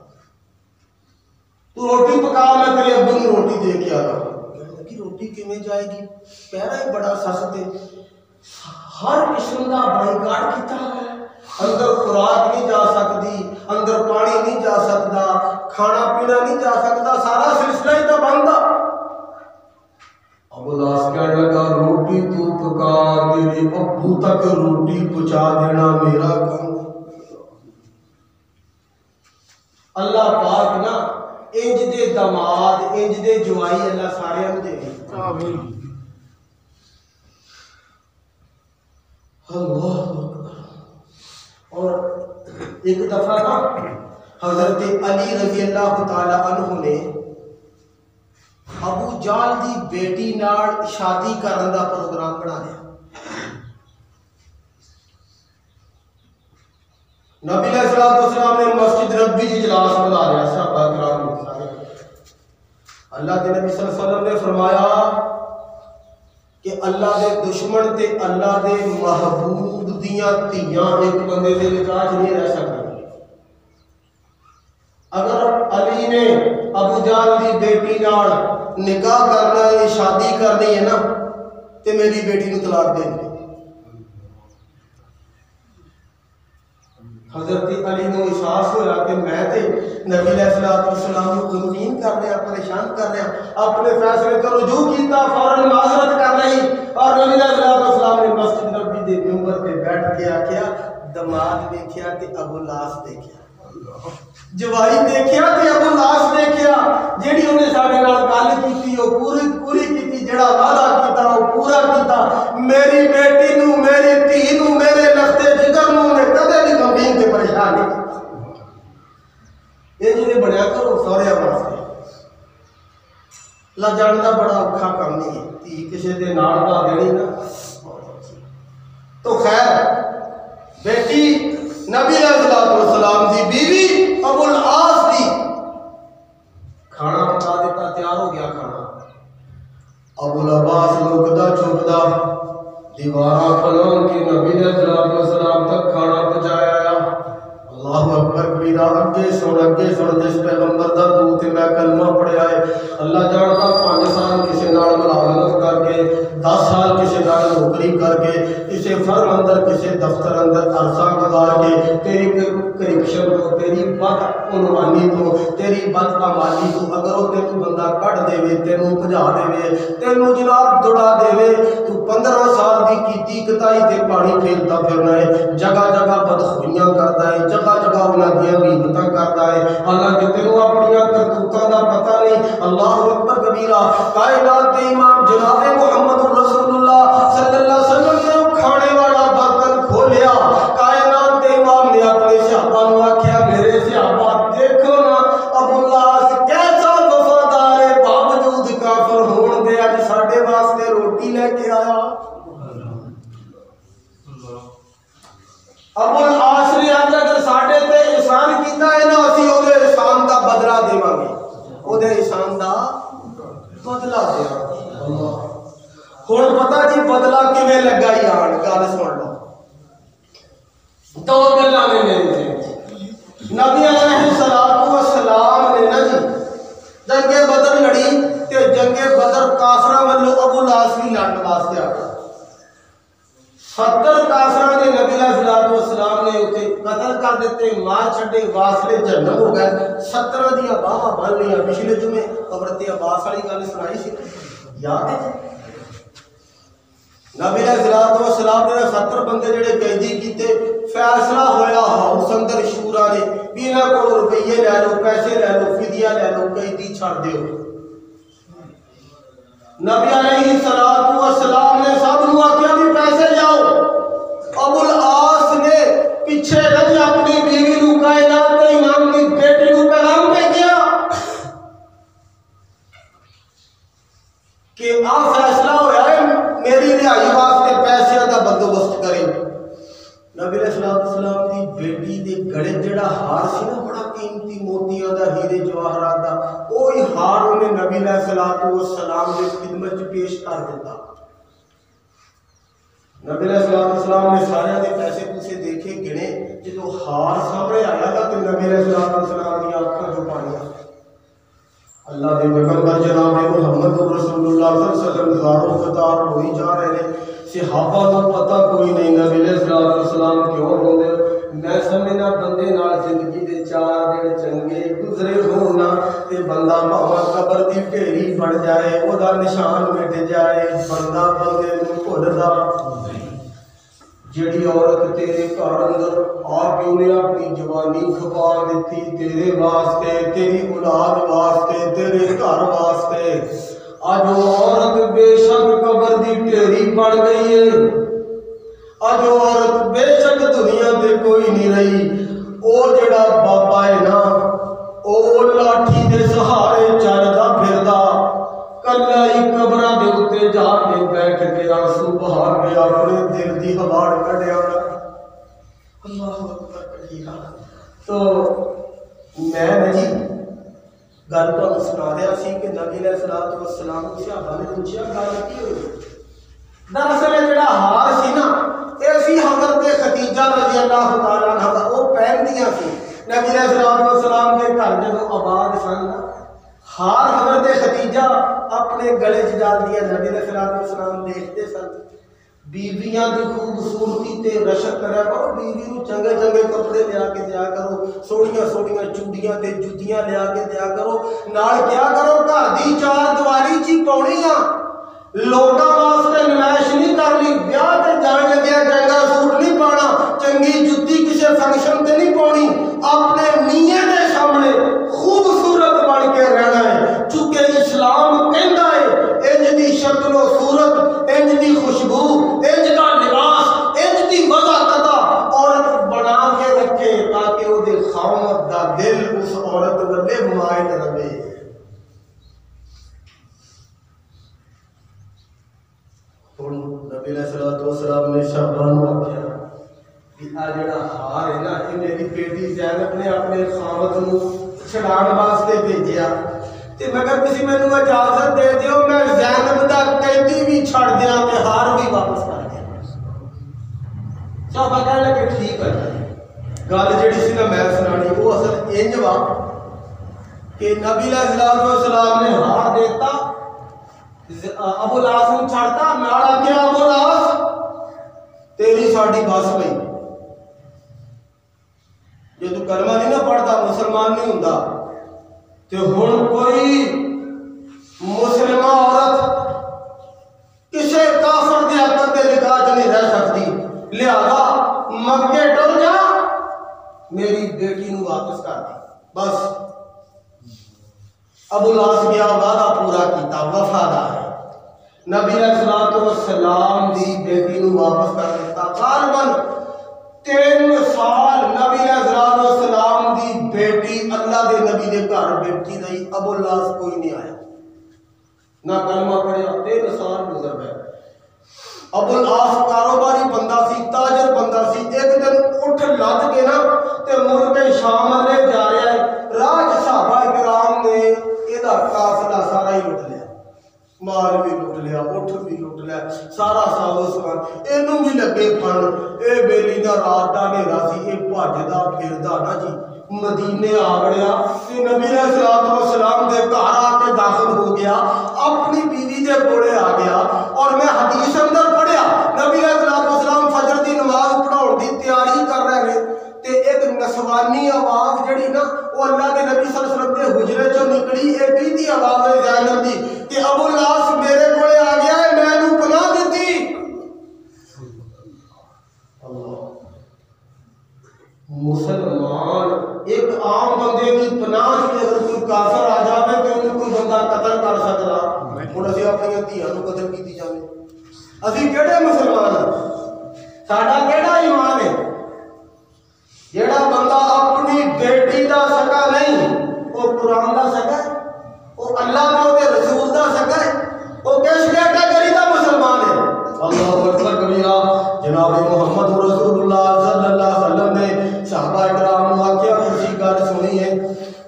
تو روٹی پکا میں تیرے ابو نے روٹی دے کے آیا. کہنے لگی روٹی کیویں جائے گی پہرا ہی بڑا سخت ہے ہر قسم دا بائیکاٹ کیتا ہے اندر خوراک نہیں جا سکتی اندر پانی نہیں جا سکتا کھانا پینا نہیں جا سکتا سارا سلسلہ ہی تو بنتا. ابو العاص کہنے لگا روٹی تو پکا تیرے ابو تک روٹی پہنچا دینا میرا کام. اللہ پاک نا انج دے داماد انج دے جوائی اللہ سارے ہم دے آمین. اللہ اکبر. اور ایک دفعہ نا حضرت علی رضی اللہ تعالی عنہ نے ابو جال دی بیٹی نال شادی کرن دا پروگرام بنا لیا. نبی علیہ الصلوۃ والسلام نے مسجد نبی جی اجلاس بنا لیا صحابہ کرام نے سارے. اللہ کے نبی صلی اللہ علیہ وسلم نے فرمایا کہ اللہ دے دشمن تے اللہ دے محبوب دیاں تیاں ایک بندے دے نکاح نہیں رہ سکتی. اگر علی نے ابو جال دی بیٹی نال نکاح کرنا ہے شادی کرنی ہے نا تے میری بیٹی نو طلاق دے دے. حضرت علی نو احساس ہوا کہ میں تے نبی علیہ الصلوۃ والسلام کو غمگین کر رہا پریشان کر رہا اپنے فیصلے تو رجوع کیتا فوراً معذرت کر لی اور نبی علیہ الصلوۃ والسلام نے مسجد نبی دے منبر تے بیٹھ کے آکھیا دماد دیکھیا تے ابو العاص دیکھیا. جوائی دیکھیا تے ابو لاس دیکھیا جیڑی انہیں ساڈے نال گل کیتی او پوری کیتی جڑا وعدہ کیتا او پورا کیتا میری بیٹی نو میری دھی نو میرے لختے جگر نو نے کدے بھی غمگین تے پریشان نہیں کیتا اے جے بنیا کرو سورے واسطے اللہ جاندا بڑا اوکھا کام نہیں ہے دھی کسے دے نال دا دینی نا تو خیر بیٹی نبی علیہ السلام دی بیوی ابو العاص دی کھانا پکا دیتا تیار ہو گیا کھانا ابو العباس لکدا چھپدا دیواراں کھلون کے نبی علیہ السلام تک کھانا پہنچایا اللہ اکبر کبیرہ اگے سن جس پیغمبر دا تو تے میں کلمہ پڑھیا ہے اللہ جانتا 5 سال کسی نال ملازمت کر کے 10 سال کسی نال نوکری کر کے کسی فرم اندر کسی دفتر اندر عرصہ گزار کے تیری کرپشن تو تیری بد عنوانی تو تیری بد کمالی تو اگر وہ تینوں بندہ کٹ دے تینوں بھجا دے تینوں جناب دوڑا دے تو 15 سال دی کیتی کتائی تے پانی پھیرتا پھرنا ہے جگہ جگہ بدخوئیاں کرتا ہے جگہ جگہ انہاں دیاں غیبتاں کرتا ہے حالانکہ تینوں اپنیاں کرتوتاں دا پتہ نہیں اللہ اکبر کبیرہ کائنات کے امام جناب محمد رسول اللہ صلی اللہ علیہ وسلم نے کھانے والا برتن کھولیا کائنات کے امام نے اپنے صحابہ نو آکھیا میرے صحابہ دیکھو نا ابو العاص کیسا وفادار ہے باوجود کافر ہون دے اج ساڈے واسطے روٹی لے کے آیا ابو العاص نے اج اگر ساڈے تے احسان کیتا ہے نا اسی او دے احسان دا بدلہ دیواں گے او دے احسان دا بدلہ دیواں گے ہن پتہ جی بدلہ کیویں لگا یار گل سن لو دو گلاں نے میرے نبی علیہ السلام نے نا جی جنگ بدر لڑی تے جنگ بدر کافراں والوں ابو العاص بھی لڑن واسطے آ گیا 70 کافراں نے نبی علیہ السلام نے اوتے قتل کر دیتے مار چھڈے واسطے جہنم ہو گئے 70 دی باہاں بن لیا پچھلے جمعے قبر عباس والی گل سنائی سی یاد ہے نبی علیہ السلام نے 70 بندے جڑے قیدی کیتے فیصلہ ہویا ہاؤس اندر شورا نے بھی انہاں کول روپیے لے لو پیسے لے لو فدیہ لے لو قیدی چھڑ دیو نبی علیہ السلام نے سب نو آکھیا بھی پیسے جاؤ ابو العاص نے پیچھے رہ اپنی بیوی نو کائنات کے امام کی بیٹی نو پیغام بھیجیا کہ آ فیصلہ ہویا ہے میری رہائی واسطے پیسے دا بندوبست کرے نبی علیہ السلام دی بیٹی دے گڑے جڑا ہار سی نا بڑا قیمتی موتیاں دا ہیرے جواہرات دا اوہی ہار انہیں نبی علیہ السلام دے خدمت وچ پیش کر دیتا نبی علیہ السلام نے سارے دے پیسے پوسے دیکھے گنے جدو ہار سامنے آیا گا تو نبی علیہ السلام کی آنکھاں جو پانی اللہ دے پیغمبر جناب محمد رسول اللہ صلی اللہ علیہ وسلم زاروں قطار ہوئی جا رہے ہیں صحابہ کو پتہ کوئی نہیں نبی علیہ السلام کیوں روندے میں سمجھنا بندے نال زندگی دے 4 دن چنگے گزرے ہونا تے بندہ بابا قبر دی ڈھیری بن جائے او دا نشان مٹ جائے بندہ بندے نوں بھولدا جڑی عورت تیرے گھر اندر آپ نے اپنی جوانی کھپا دیتی تیرے واسطے تیری اولاد واسطے تیرے گھر واسطے اج وہ عورت بے شک قبر دی ڈھیری بن گئی ہے اج وہ عورت بے شک دنیا تے کوئی نہیں رہی او جڑا بابا ہے نا او لاٹھی دے سہارے چلدا پھردا کلا ہی قبراں دے اوتے جا کے بیٹھ کے آنسو بہا کے اپنے دل دی ہواڑ کڈیا اللہ اکبر کبیرہ تو میں نہیں گل تو سنا رہا سی کہ نبی علیہ السلام کو صحابہ نے پوچھا گل کی ہوئی دراصل جڑا ہار سی نا اے سی حضرت خدیجہ رضی اللہ تعالی عنہا او پہندیاں سی نبی علیہ السلام کے گھر جدوں آباد سن ہار حضرت خدیجہ اپنے گلے چ ڈال دیا نبی علیہ السلام دیکھتے سن بیویاں دی خوبصورتی تے رشک کریا کرو بیوی نو چنگے چنگے کپڑے لیا کے دیا کرو سوہنیاں سوہنیاں چوڑیاں تے جُتیاں لیا کے دیا کرو نال کیا کرو گھر دی 4 دیواری چ پاؤنیاں لوکاں واسطے نمائش نہیں کرنی بیاہ تے جان لگیا چنگا سوٹ نہیں پانا چنگی جُتی کسے فنکشن تے نہیں پاونی اپنے میاں دے علیہ السلام نے شابان کو آخیا کہ آ جڑا ہار ہے نا یہ میری بیٹی زینب نے اپنے خامد نو چھڑان واسطے بھیجیا تے مگر کسی مینوں اجازت دے دیو میں زینب دا قیدی بھی چھڑ دیاں تے ہار بھی واپس کر دیاں. صحابہ کہنے لگے ٹھیک ہے. گل جڑی سی نا میں سنانی وہ اصل انج وا کہ نبی علیہ السلام نے ہار دیتا ابو العاص نوں چھڑتا نالا کیا ابو العاص تیری ساڈی بس پئی جو تو کلمہ نہیں نہ پڑھتا مسلمان نہیں ہوندا تے ہن کوئی مسلمہ عورت کسے کافر دے حق تے نکاح چ نہیں رہ سکتی لہذا مکے ٹر جا میری بیٹی نو واپس کر دے بس. ابو العاص گیا وعدہ پورا کیتا وفادار ہے نبی علیہ السلام دی بیٹی نو واپس کر دیتا. غالباً 3 سال نبی علیہ السلام دی بیٹی اللہ دے نبی دے گھر بیٹھی رہی. ابو العاص کوئی نہیں آیا نہ کلمہ پڑھیا. 3 سال گزر گئے. ابو العاص کاروباری بندہ سی تاجر بندہ سی. ایک دن اٹھ لد کے نا تے ملک شام والے جا رہا ہے راہ صحابہ کرام نے یہ قافلہ سارا ہی لٹ لیا مال بھی لٹ لیا اٹھ بھی لٹ لیا سارا ساز سامان اینوں بھی لگے پھن. اے بیلی دا رات دا ہنیرا سی اے بھجدا پھردا نا جی مدینے آ گیا تے نبی علیہ السلام دے گھر آ کے داخل ہو گیا اپنی بیوی دے کولے آ گیا. اور میں حدیث اندر پڑھیا نبی علیہ السلام فجر دی نماز پڑھاؤن دی تیاری کر رہے ہیں تے ایک نسوانی آواز جڑی نا وہ اللہ کے نبی صلی اللہ علیہ وسلم دے حجرے چوں نکلی. ایک کی آواز ہے زینب دی کہ ابو العاص میرے کولے آ گیا ہے میں نو پناہ دتی. اللہ مسلمان ایک عام بندے کی پناہ سے اگر کوئی کافر آ جائے تو انہوں کوئی بندہ قتل کر سکتا. ہن اسی اپنی دھیاں نو قتل کیتی جاوے اسی کیڑے مسلمان ہیں ساڈا کیڑا ایمان ہے جیڑا بندہ اپنی بیٹی دا سکا نہیں وہ قرآن دا سکا ہے وہ اللہ کے رسول دا سکا ہے وہ کس کیٹیگری دا مسلمان ہے. اللہ اکبر کبیرہ. جناب محمد رسول اللہ صلی اللہ علیہ وسلم نے صحابہ کرام نو آکھیا کسی گل سنی ہے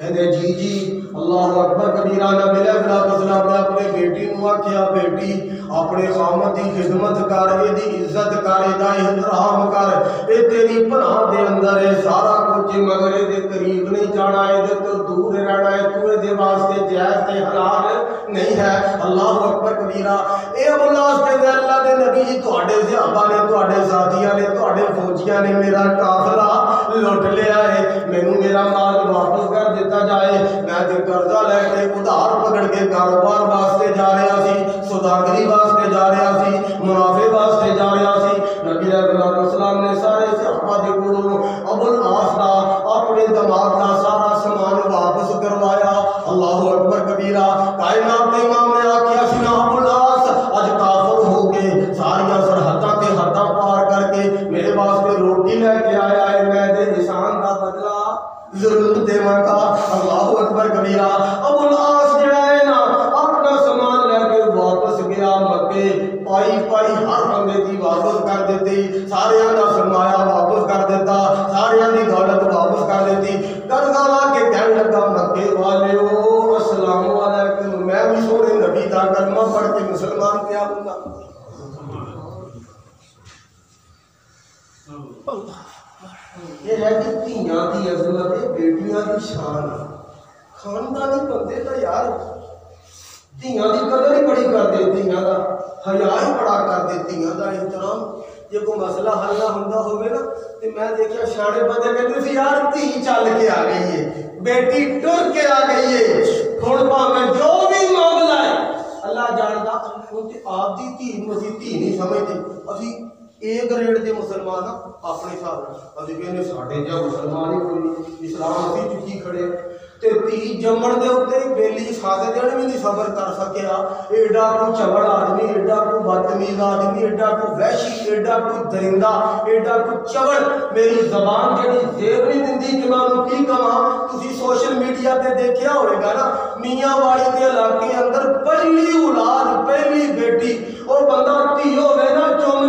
کہندے جی جی اللہ اکبر کبیرہ. نبی علیہ السلام نے اپنے بیٹی نو آکھیا بیٹی اپنے خامد دی خدمت کر اے دی عزت کر اے دا احترام کر اے تیری پناہ دے اندر ہے سارا کچھ مگر اے دے قریب نہیں جانا اے دے تو دور رہنا ہے تو اے دے واسطے جائز تے حلال نہیں ہے. اللہ اکبر کبیرہ. اے ابو العاص کہندے اللہ دے نبی جی تواڈے صحابہ نے تواڈے ساتھیاں نے تواڈے فوجیاں نے میرا قافلہ لٹ لیا ہے مینوں میرا مال واپس کر دیتا جائے. میں تے قرضہ لے کے ادھار پکڑ کے کاروبار واسطے جا رہا سی سوداگری واسطے جا رہا سی منافع واسطے جا رہا سی. نبی علیہ السلام نے سارے صحابہ دے کولوں ابو العاص دا اپنے دماغ دا سارا سامان واپس کروایا. اللہ اکبر کبیرہ. کائنات دے امام نے آکھیا سی نا ابو العاص اج کافر ہو کے ساریاں سرحداں تے حداں پار کر کے میرے واسطے روٹی لے کے آیا ہے میں دے احسان دا بدلہ ضرور دیواں گا. اللہ اکبر کبیرہ. ابو العاص جڑا ہے نا اپنا سامان لے کے واپس گیا مکے پائی پائی ہر بندے دی واپس کر دیتی ساریاں دا سرمایہ واپس کر دیتا ساریاں دی دولت واپس کر دیتی. قرضہ لا کے کہنے لگا مکے والیو السلام علیکم میں بھی سونے نبی دا کلمہ پڑھ کے مسلمان کیا ہوگا. یہ ہے کہ دھیاں دی عظمت ہے بیٹیاں دی شان خاندانی بندے دا یار دھیاں دی قدر ہی بڑی کر دے دھیاں دا حیا ہی بڑا کر دے دھیاں دا احترام. جے کوئی مسئلہ حل نہ ہوندا ہوے نا تے میں دیکھیا سیاڑے بندے کہندے سی یار دھی چل کے آ گئی ہے بیٹی ٹر کے آ گئی ہے ہن بھاویں جو بھی معاملہ ہے اللہ جاندا ہن تے آپ دی دھی نوں اسی دھی نہیں سمجھدے. اسی اے گریڈ دے مسلمان اپنے حساب نال اسی کہنے ساڈے جا مسلمان ہی کوئی نہیں اسلام اسی چکی کھڑے تے دھی جمن دے اوتے بیلی سادے دن بھی نہیں صبر کر سکیا. ایڈا کوئی چوڑ آدمی ایڈا کوئی بدتمیز آدمی ایڈا کوئی وحشی ایڈا کوئی درندہ ایڈا کوئی چوڑ میری زبان جڑی زیب نہیں دیندی کہ میں انہوں کی کہاں. تسی سوشل میڈیا تے دیکھیا ہوئے گا نا میاں والی دے علاقے اندر پہلی اولاد پہلی بیٹی وہ بندہ دھی ہوئے نا چوم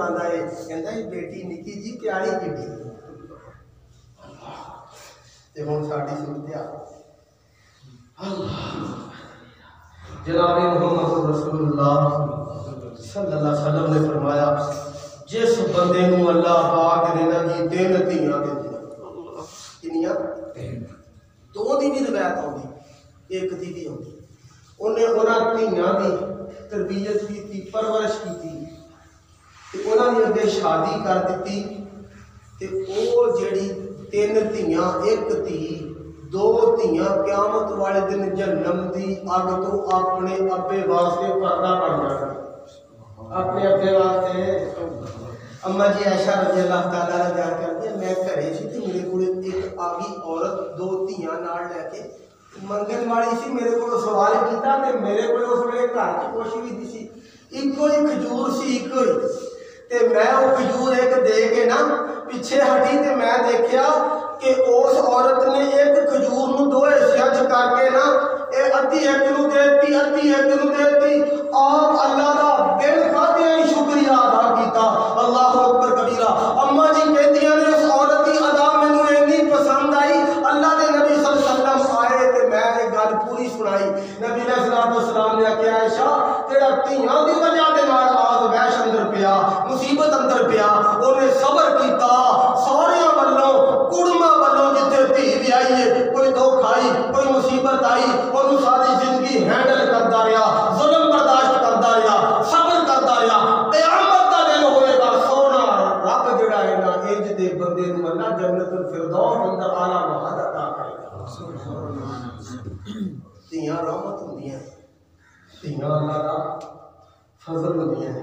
سناتا ہے کہتا ہے بیٹی نکی جی پیاری بیٹی تے ہن ساڈی سنتے جناب محمد رسول اللہ صلی اللہ علیہ وسلم نے فرمایا جس بندے نو اللہ پاک نے نہ کی تین دھیاں دتیاں کنیاں دو دی بھی روایت آؤندی ایک دی بھی آؤندی انہیں انہاں دھیاں دی تربیت کی پرورش کی انہوں نے اگے شادی کر دیتی تے او جڑی تین دھیاں ایک دھی دو دھیاں قیامت والے دن جہنم دی اگ تو اپنے ابے واسطے پردہ بننا اپنے ابے واسطے اما جی عائشہ رضی اللہ تعالیٰ عنہ بیان کرتی ہے میں گھرے سی تے میرے کول ایک آگی عورت دو دھیاں نال لے کے منگن والی سی میرے کو سوال کیتا تے میرے کو اس ویلے گھر چ کچھ بھی نہیں سی ایکو ہی کھجور سی ایکو ہی تے میں وہ کھجور ایک دے کے نا پیچھے ہٹی تے میں دیکھیا کہ اس عورت نے ایک کھجور نو دو حصیاں چ کر کے نا اے ادھی ایک نو دیتی ادھی ایک نو دیتی آپ اللہ دا بن کھادیاں ہی شکریہ ادا کیتا اللہ اکبر کبیرہ اما جی کہندیاں نے اس عورت دی ادا مینوں اتنی پسند آئی اللہ دے نبی صلی اللہ علیہ وسلم آئے تے میں یہ گل پوری سنائی نبی علیہ الصلوۃ والسلام نے آکھیا عائشہ تیرا دھیاں دی وجہ دے نال آگ وحش اندر پیا مصیبت اندر پیا اونے صبر کیتا سارے والوں کڑما والوں جتھے دھی بھی آئی ہے کوئی دکھ آئی کوئی مصیبت آئی انہوں ساری زندگی ہینڈل کرتا رہا ظلم برداشت کرتا رہا صبر کرتا رہا قیامت کا دن ہوئے گا سونا رب جڑا ہے نا انج دے بندے نوں اللہ جنت الفردوس اندر اعلی مقام عطا کرے گا سبحان اللہ دھیاں رحمت ہوندیاں دھیاں اللہ دا فضل ہوندیاں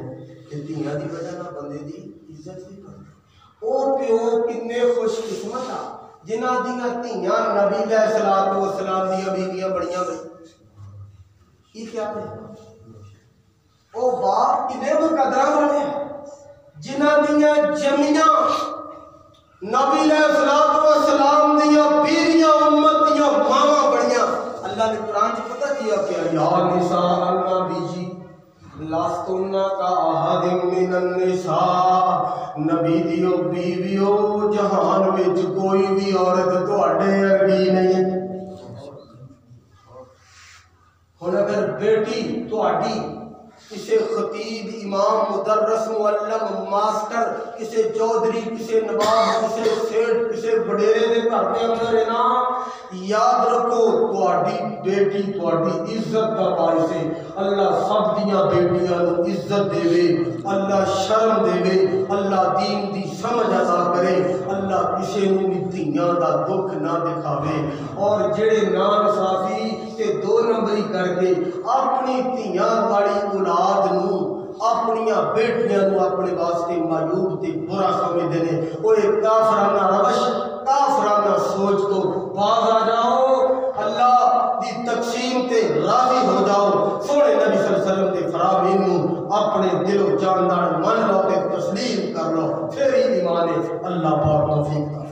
کہ دھیاں دی وجہ نال بندے دی عزت بھی بڑھتی او پیو کتنے خوش قسمت آ جنہ دیاں دھیاں نبی علیہ الصلوۃ والسلام دیاں بیویاں بڑیاں بڑی کی کیا ہے او باپ کنے مقدراں والے جنہ دیاں جمیاں نبی علیہ الصلوۃ والسلام دیاں بیویاں امت دیاں ماواں بڑیاں اللہ نے قرآن میں پتہ کیا کہ یا نساء النبی جی لاستن کا احد من النساء نبی دیو بیویو جہان وچ کوئی بھی عورت تواڈے ورگی نہیں ہن اگر بیٹی تواڈی کسی خطیب امام مدرس معلم ماسٹر کسی چودھری کسی نواب کسی سیٹھ کسی وڈیرے دے گھر دے اندر ہے نا یاد رکھو تواڈی بیٹی تواڈی عزت دا باعث ہے اللہ سب دیاں بیٹیاں نو عزت دے اللہ شرم دے اللہ دین دی سمجھ عطا کرے اللہ کسی نو بھی دھیاں دا دکھ نہ دکھاوے اور جڑے ناانصافی تے دو نمبری کر کے اپنی دھیاں والی اولاد نو اپنیاں بیٹیاں نو اپنے واسطے معیوب تے برا سمجھدے نے او ایک کافرانہ روش کافرانہ سوچ تو باز آ جاؤ اللہ دی تقسیم تے راضی ہو جاؤ سونے نبی صلی اللہ علیہ وسلم دے فرامین نو اپنے دل و جان نال من لو تے تسلیم کر لو پھر ہی ایمان ہے اللہ پاک توفیق